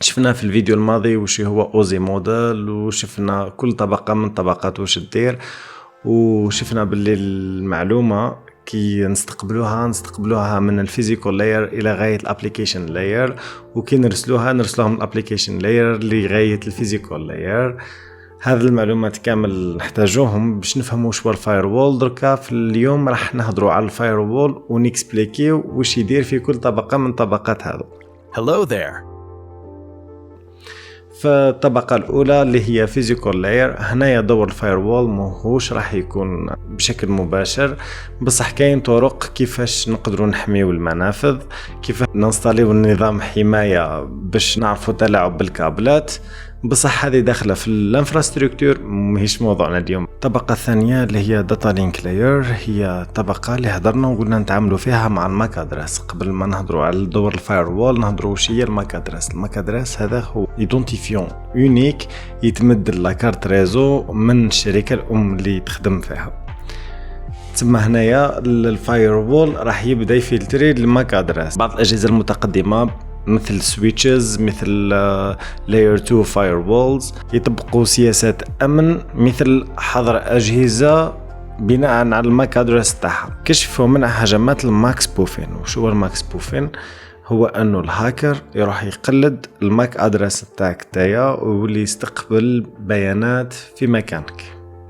شفنا في الفيديو الماضي وش هو اوزي موديل، وشفنا كل طبقة من طبقات وش تدير، وشفنا باللي المعلومة كي نستقبلوها من الفيزيكال لاير الى غاية الابليكيشن لاير، وكي نرسلوها من الابليكيشن لاير لغاية الفيزيكال لاير. هذه المعلومات كامل نحتاجوهم باش نفهموا شو الفاير وول. دركا في اليوم راح نهضروا على الفاير وول ونكسبليكيو وش يدير في كل طبقة من طبقات هذا. Hello there. فالطبقة الأولى اللي هي فيزيكال لاير، هنايا دور الفاير وول ماهوش راح يكون بشكل مباشر، بصح كاين طرق كيفاش نقدروا نحميو المنافذ، كيف ننستاليو النظام حماية باش نعرفوا تلاعب بالكابلات، بصح هذه داخلة في الانفراستركتور ماهيش موضوعنا اليوم. الطبقة الثانية اللي هي داتا لينك لاير، هي طبقة اللي هضرنا وقلنا نتعاملوا فيها مع الماك ادرس. قبل ما نهضروا على دور الفاير وول نهضروا وش هي الماك ادرس. الماك ادرس هذا هو ايدونتيفيون يونيك يتمد لاكارت ريزو من الشركة الام اللي تخدم فيها. تسمى هنايا الفاير وول راح يبدا يفلتري الماك ادرس. بعض الاجهزة المتقدمة مثل سويتشز، مثل لاير 2 فاير وولز يطبقوا سياسات امن مثل حظر اجهزه بناء على الماك ادرس تاعها. كشفوا منها هجمات الماك سبوفين. وشو هو الماك سبوفين؟ هو انه الهاكر يروح يقلد الماك ادرس تاعك تايا ويولي يستقبل بيانات في مكانك.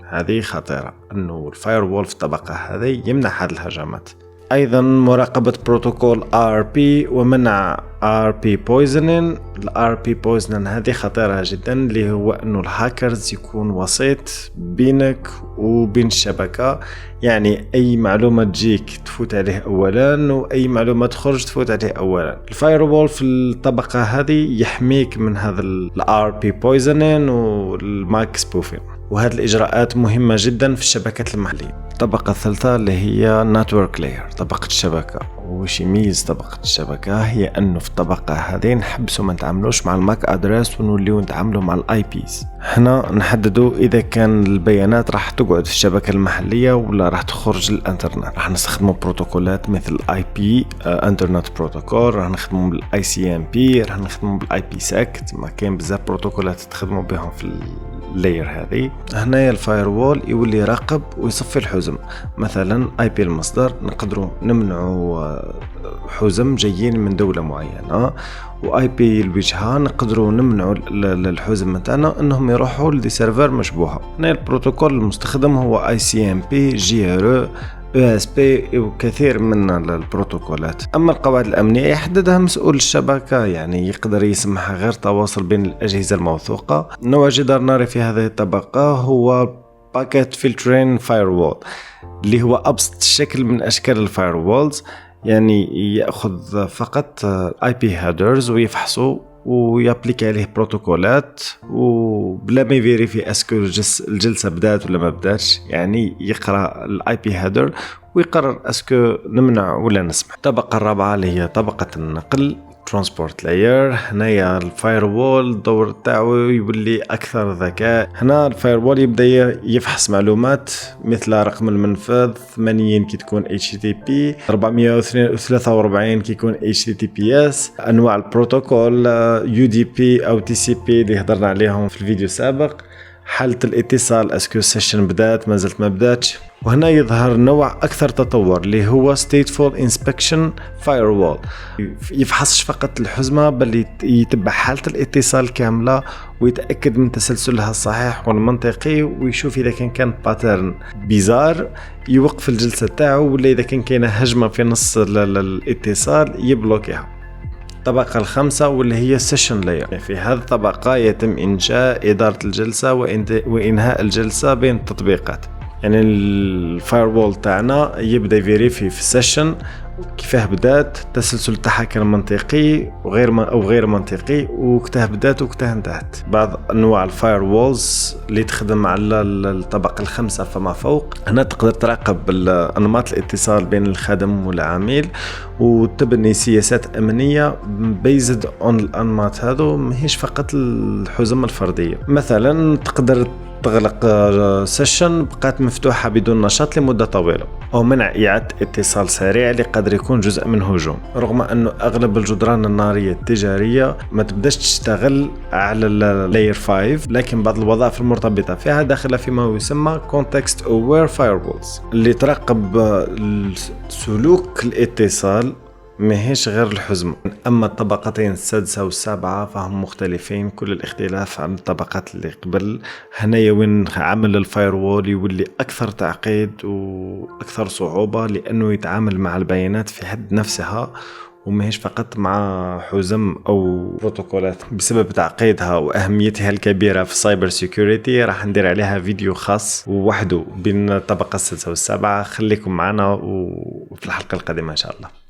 هذه خطيره، انه الفاير وول في الطبقه هذه يمنع هذه الهجمات. ايضا مراقبة بروتوكول RP ومنع RP poisoning. RP poisoning هذه خطيرة جدا، اللي هو انه الهاكرز يكون وسيط بينك وبين الشبكة، يعني اي معلومة تجيك تفوت عليه اولا واي معلومة تخرج تفوت عليه اولا. الفايروول في الطبقة هذه يحميك من هذا RP poisoning والماك سبوفين، وهذه الإجراءات مهمة جدا في الشبكات المحلية. الطبقة الثالثة اللي هي نتورك لاير، طبقة الشبكة. وش يميز طبقة الشبكة هي أنه في الطبقة هذه نحبسوا ما نتعاملوش مع الماك أدرس ونوليو نتعاملوا مع الآي بيز. هنا نحددوا إذا كان البيانات راح تقعد في الشبكة المحلية ولا راح تخرج للإنترنت. راح نستخدموا بروتوكولات مثل IP انترنت بروتوكول، راح نخدموا بالاي سي ام بي، راح نخدموا بالاي بي ساك. ما كاين بزاف بروتوكولات تخدموا بهم في اللاير هذه. هنايا الفاير وول يولي يراقب ويصفي الحزم. مثلا اي بي المصدر نقدروا نمنعوا حزم جايين من دولة معينة، واي بي الوجهة نقدروا نمنعوا الحزم نتاعنا انهم يروحوا لدي سيرفر مشبوهة. هنا البروتوكول المستخدم هو اي سي ام بي، جي ار USB وكثير من البروتوكولات. أما القواعد الأمنية يحددها مسؤول الشبكة، يعني يقدر يسمح غير تواصل بين الأجهزة الموثوقة. نوع جدار ناري في هذه الطبقة هو باكيت فلترين فايروول، اللي هو أبسط شكل من أشكال الفايروولز، يعني يأخذ فقط IP headers ويفحصه ويابليك عليه بروتوكولات وبلا ما يفيريفي اسكو الجلسة بدات ولا ما بداتش، يعني يقرأ الاي بي هيدر ويقرر اسكو نمنع ولا نسمح. الطبقة الرابعة اللي هي طبقة النقل ترانسبورت لاير. هنايا الفاير وول الدور تاعو يولي اكثر ذكاء. هنا الفاير وول يبدا يفحص معلومات مثل رقم المنفذ 80 كي تكون HTTP، 443 كي يكون HTTPS، انواع البروتوكول UDP او TCP اللي هضرنا عليهم في الفيديو السابق، حالة الاتصال اسكو السيشن بدات ما زلت ما بداتش. وهنا يظهر نوع أكثر تطور اللي هو Stateful Inspection Firewall. يفحصش فقط الحزمة بل يتبع حالة الاتصال كاملة ويتأكد من تسلسلها الصحيح والمنطقي، ويشوف إذا كان باترن بيزار يوقف الجلسة تاعو، ولا إذا كان هجمة في نص الاتصال يبلوكيها. الطبقة الخامسة واللي هي Session Layer. في هذه الطبقة يتم إنشاء إدارة الجلسة وإنهاء الجلسة بين التطبيقات. يعني الفايروول تاعنا يبدا يفيريفي في السيشن كيفاه بدات، تسلسل تاعها كان منطقي وغير منطقي، وكتاه بدات وكتاه انتهت. بعض انواع الفايروولز اللي تخدم على الطبقه الخامسه فما فوق. هنا تقدر تراقب انماط الاتصال بين الخادم والعميل، وتبني سياسات أمنية بيزد اون الأنماط هذو، ماهيش فقط الحزم الفردية. مثلا تقدر تغلق سيشن بقات مفتوحة بدون نشاط لمدة طويلة، أو منع إعادة اتصال سريع اللي قادر يكون جزء من هجوم. رغم أنه أغلب الجدران النارية التجارية ما تبداش تشتغل على اللاير 5، لكن بعض الوظائف المرتبطة فيها داخلة فيما يسمى Context Aware Firewalls اللي تراقب سلوك الاتصال، ماهيش غير الحزم. أما الطبقتين السادسة والسابعة فهم مختلفين كل الاختلاف عن الطبقات اللي قبل. هنايا وين عمل الفايروول يولي أكثر تعقيد وأكثر صعوبة، لأنه يتعامل مع البيانات في حد نفسها وماهيش فقط مع حزم أو بروتوكولات. بسبب تعقيدها وأهميتها الكبيرة في السايبر سيكوريتي راح ندير عليها فيديو خاص وحده بين الطبقة السادسة والسابعة. خليكم معنا وفي الحلقة القادمة إن شاء الله.